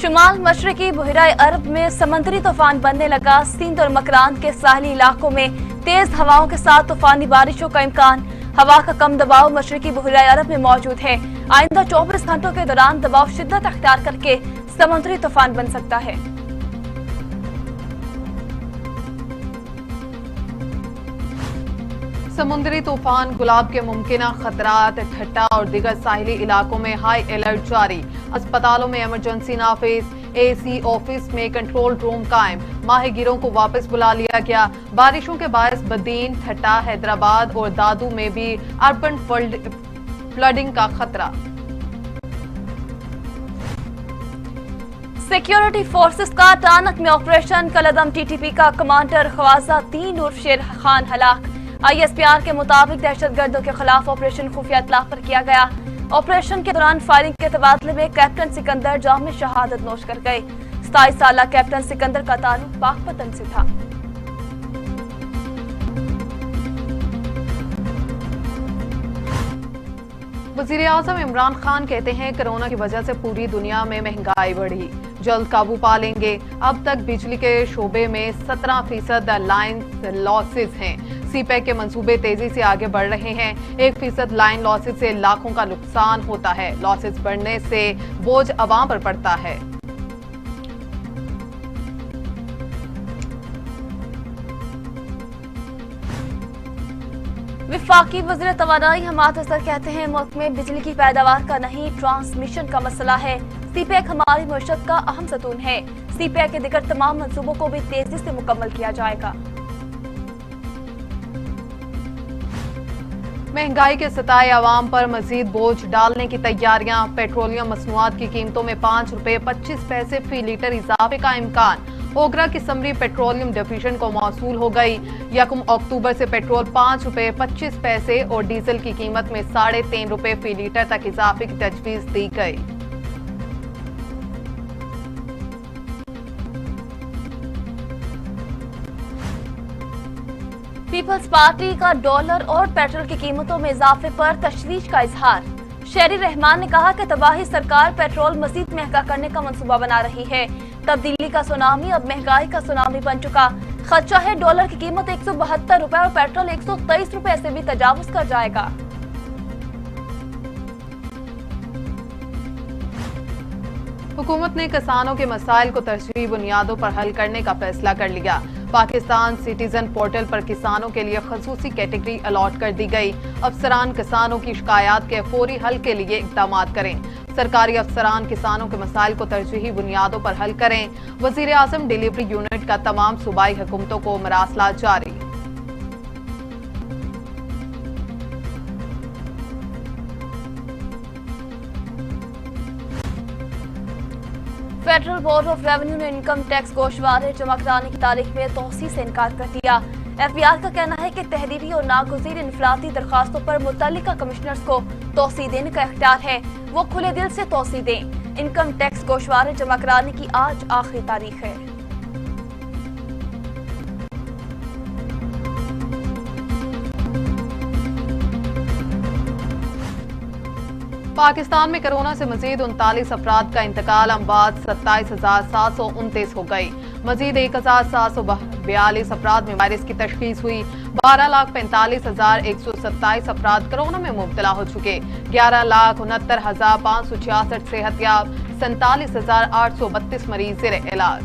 शुमाल मशरकी बहराए अरब में समुद्री तूफान बनने लगा। सिंध और मकरान के साहली इलाकों में तेज हवाओं के साथ तूफानी बारिशों का इम्कान। हवा का कम दबाव मशरकी बहराए अरब में मौजूद है। आइंदा 24 घंटों के दौरान दबाव शिद्दत अख्तियार करके समुद्री तूफान बन सकता है। समुद्री तूफान गुलाब के मुमकिना खतरात, ठट्टा और दीगर साहिली इलाकों में हाई अलर्ट जारी। अस्पतालों में इमरजेंसी नाफिज, एसी ऑफिस में कंट्रोल रूम कायम। माहिगीरों को वापस बुला लिया गया। बारिशों के बायस बदीन, ठट्टा, हैदराबाद और दादू में भी अर्बन फ्लडिंग का खतरा। सिक्योरिटी फोर्सेस का टानक में ऑपरेशन। कलदम टीटीपी का कमांडर ख्वाजा दीन उर्फ शेर खान हलाक। ISPR के मुताबिक दहशतगर्दों के खिलाफ ऑपरेशन खुफिया इत्तला पर किया गया। ऑपरेशन के दौरान फायरिंग के तबादले में कैप्टन सिकंदर जाम शहादत नोश कर गए। 27 साला कैप्टन सिकंदर का ताल्लुक पाकपतन से था। वज़ीर-ए-आज़म इमरान खान कहते हैं कोरोना की वजह से पूरी दुनिया में महंगाई बढ़ी, जल्द काबू पा लेंगे। अब तक बिजली के शोबे में 17% लाइन लॉसेस हैं। सीपैक के मंसूबे तेजी से आगे बढ़ रहे हैं। 1% लाइन लॉसेस से लाखों का नुकसान होता है। लॉसेस बढ़ने से बोझ अवाम पर पड़ता है। विफाकी वज़ीर तवानाई हमाद असर कहते हैं मुल्क में बिजली की पैदावार का नहीं, ट्रांसमिशन का मसला है। सीपैक हमारी मईशत का अहम सतून है। सीपैक के दिगर तमाम मंसूबों को भी तेजी से मुकम्मल किया जाएगा। महंगाई के सताए अवाम पर मजीद बोझ डालने की तैयारियां। पेट्रोलियम मसनूआत की कीमतों में 5 रुपए 25 पैसे फी लीटर इजाफे का इम्कान। ओगरा की समरी पेट्रोलियम डिवीजन को मौसूल हो गई। 1 अक्टूबर से पेट्रोल 5 रुपए 25 पैसे और डीजल की कीमत में 3.5 रुपए फी लीटर तक इजाफे की तजवीज दी गई। पीपल्स पार्टी का डॉलर और पेट्रोल की कीमतों में इजाफे पर तशवीश का इजहार। शेरी रहमान ने कहा कि तबाही सरकार पेट्रोल मजीद महंगा करने का मंसूबा बना रही है। तब्दीली का सुनामी अब महंगाई का सुनामी बन चुका। खदशा है डॉलर की कीमत 172 रुपए और पेट्रोल 123 रुपए से भी तजावुज कर जाएगा। हुकूमत ने किसानों के मसाइल को तरजीही बुनियादों पर हल करने का फैसला कर लिया। पाकिस्तान सिटीजन पोर्टल पर किसानों के लिए खसूसी कैटेगरी अलॉट कर दी गई। अफसरान किसानों की शिकायत के फौरी हल के लिए इक़दाम करें। सरकारी अफसरान किसानों के मसाइल को तरजीही बुनियादों पर हल करें। वज़ीर-ए-आज़म डिलीवरी यूनिट का तमाम सूबाई हुकूमतों को मरासला जारी। फेडरल बोर्ड ऑफ रेवेन्यू ने इनकम टैक्स गोशवारे जमा कराने की तारीख में तौसी से इनकार कर दिया। FBR का कहना है कि तहरीरी और नागुज़ीर इनफरादी दरखास्तों पर मुतल्लिका कमिश्नर्स को तौसी देने का इख्तियार है। वो खुले दिल से तौसी दें। इनकम टैक्स गोशवारे जमा कराने की आज आखिरी तारीख है। पाकिस्तान में कोरोना से मजीद 39 अफराद का इंतकाल। अमवात 27,729 हो गई। मजीद 1,742 अफराद में वायरस की तशखीस हुई। 12,45,127 अफराद कोरोना में मुब्तला हो चुके। 11,69,566 सेहतयाब। 47,832 मरीज ज़ेर इलाज।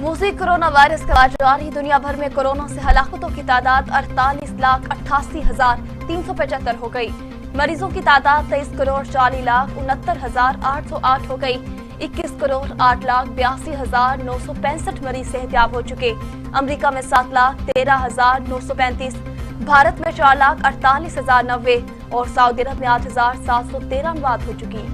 मूसी कोरोना वायरस का इलाज जारी। दुनिया भर में कोरोना से हलाकतों की तादाद 48,88,375 हो गई। मरीजों की तादाद 23,40,69,808 हो गई। 21,08,82,965 मरीज सेहतयाब हो चुके। अमेरिका में 7,13,935, भारत में 4,48,090 और सऊदी अरब में 8,713 अमवात हो चुकी।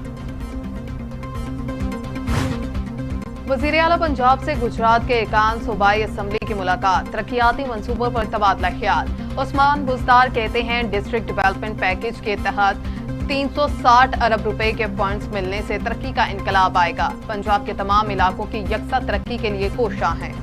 वज़ीर आला पंजाब से गुजरात के एकान सूबाई असम्बली की मुलाकात। तरक्याती मंसूबों पर तबादला ख्याल। उस्मान बुज़दार कहते हैं डिस्ट्रिक्ट डेवलपमेंट पैकेज के तहत 360 अरब रुपए के फंड्स मिलने से तरक्की का इनकलाब आएगा। पंजाब के तमाम इलाकों की यकसा तरक्की के लिए कोशां हैं।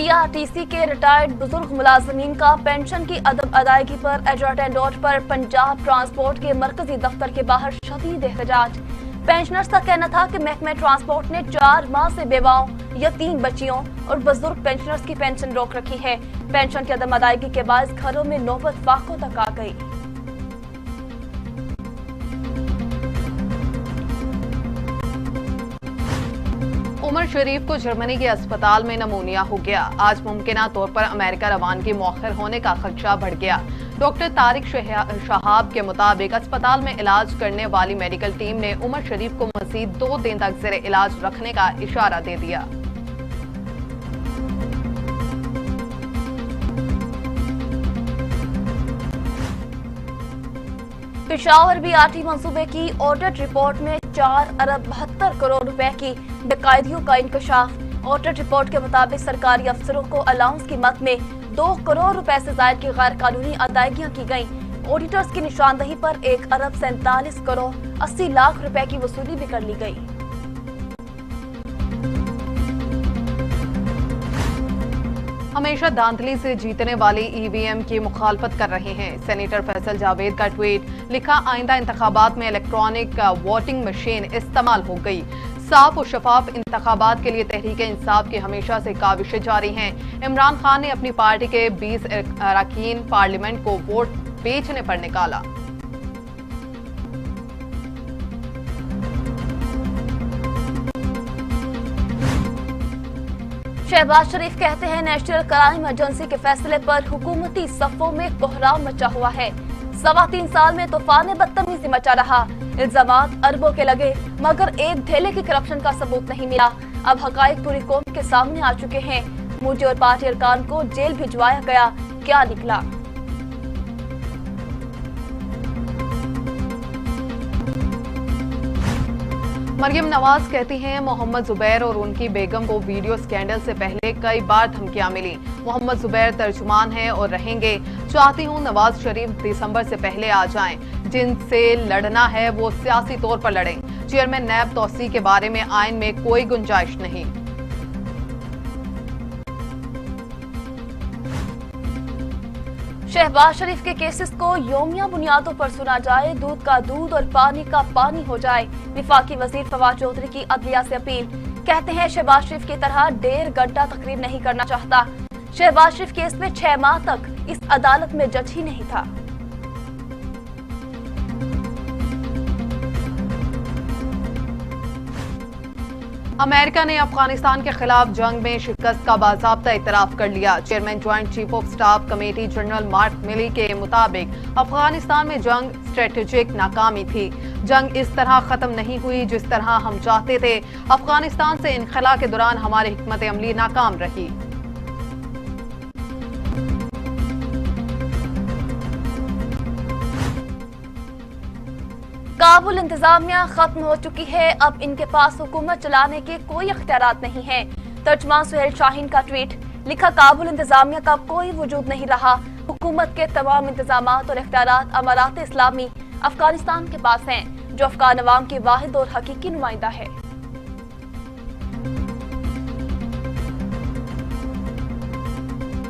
PRTC के रिटायर्ड बुजुर्ग मुलाजमीन का पेंशन की अदम अदायगी पर एडवर्टाइज नोट पर पंजाब ट्रांसपोर्ट के मरकजी दफ्तर के बाहर शदीद एहतजाज। पेंशनर्स का कहना था कि महकमे ट्रांसपोर्ट ने 4 माह से बेवाओं, यतीम बच्चियों और बुजुर्ग पेंशनर्स की पेंशन रोक रखी है। पेंशन की अदम अदायगी के बाद घरों में नौबत फाकों तक आ गई। उमर शरीफ को जर्मनी के अस्पताल में नमूनिया हो गया। आज मुमकिना तौर पर अमेरिका रवानगी मौखर होने का खदशा बढ़ गया। डॉक्टर तारिक शहाब के मुताबिक अस्पताल में इलाज करने वाली मेडिकल टीम ने उमर शरीफ को मजीद 2 दिन तक ज़ेरे इलाज रखने का इशारा दे दिया। पेशावर BRT मंसूबे की ऑडिट रिपोर्ट में 4 अरब 72 करोड़ रुपए की बेकायदियों का इंकशाफ। ऑडिट रिपोर्ट के मुताबिक सरकारी अफसरों को अलाउंस की मद में 2 करोड़ रुपए से जायद की गैर कानूनी अदायगियां की गईं। ऑडिटर्स की निशानदही पर 1 अरब 47 करोड़ 80 लाख रुपए की वसूली भी कर ली गई। हमेशा धांधली से जीतने वाली EVM की मुखालफत कर रहे हैं। सेनेटर फैसल जावेद का ट्वीट, लिखा आइंदा इंतखाबात में इलेक्ट्रॉनिक वोटिंग मशीन इस्तेमाल हो गई। साफ और शफाफ इंतखाबात के लिए तहरीक इंसाफ की हमेशा से काविशें जारी हैं। इमरान खान ने अपनी पार्टी के 20 अरकान पार्लियामेंट को वोट बेचने पर निकाला। शहबाज शरीफ कहते हैं नेशनल क्राइम एजेंसी के फैसले पर हुकूमती सफों में कोहराम मचा हुआ है। 3.25 साल में तूफान बदतमीजी मचा रहा। इल्जामात अरबों के लगे मगर एक धेले की करप्शन का सबूत नहीं मिला। अब हकायक पूरी कौम के सामने आ चुके हैं। मोदी और पार्टी अरकान को जेल भिजवाया गया, क्या निकला? मरियम नवाज कहती हैं मोहम्मद जुबैर और उनकी बेगम को वीडियो स्कैंडल से पहले कई बार धमकियां मिली। मोहम्मद जुबैर तर्जुमान हैं और रहेंगे। चाहती हूं नवाज शरीफ दिसंबर से पहले आ जाएं। जिनसे लड़ना है वो सियासी तौर पर लड़ें। चेयरमैन नैब तौसी के बारे में आइन में कोई गुंजाइश नहीं। शहबाज शरीफ के केसेस को योमिया बुनियादों पर सुना जाए, दूध का दूध और पानी का पानी हो जाए। विफाकी वजीर फवाद चौधरी की अदलिया से अपील। कहते हैं शहबाज शरीफ की तरह 1.5 घंटा तकरीर नहीं करना चाहता। शहबाज शरीफ केस में 6 माह तक इस अदालत में जज ही नहीं था। अमेरिका ने अफगानिस्तान के खिलाफ जंग में शिकस्त का बाज़ाब्ता इतराफ कर लिया। Chairman joint chief of staff committee general mark मिली के मुताबिक अफगानिस्तान में जंग स्ट्रेटेजिक नाकामी थी। जंग इस तरह खत्म नहीं हुई जिस तरह हम चाहते थे। अफगानिस्तान से इनखला के दौरान हमारी हिकमत अमली नाकाम रही। काबुल इंतजामिया खत्म हो चुकी है। अब इनके पास हुकूमत चलाने के कोई इख्तियारात नहीं है। तर्जमान सुहेल शाहीन का ट्वीट, लिखा काबुल इंतजामिया का कोई वजूद नहीं रहा। हुकूमत के तमाम इंतजामात और इख्तियारात अमारात इस्लामी अफगानिस्तान के पास हैं, जो अफगान अवाम की वाहिद और हकीकी नुमाइंदा है।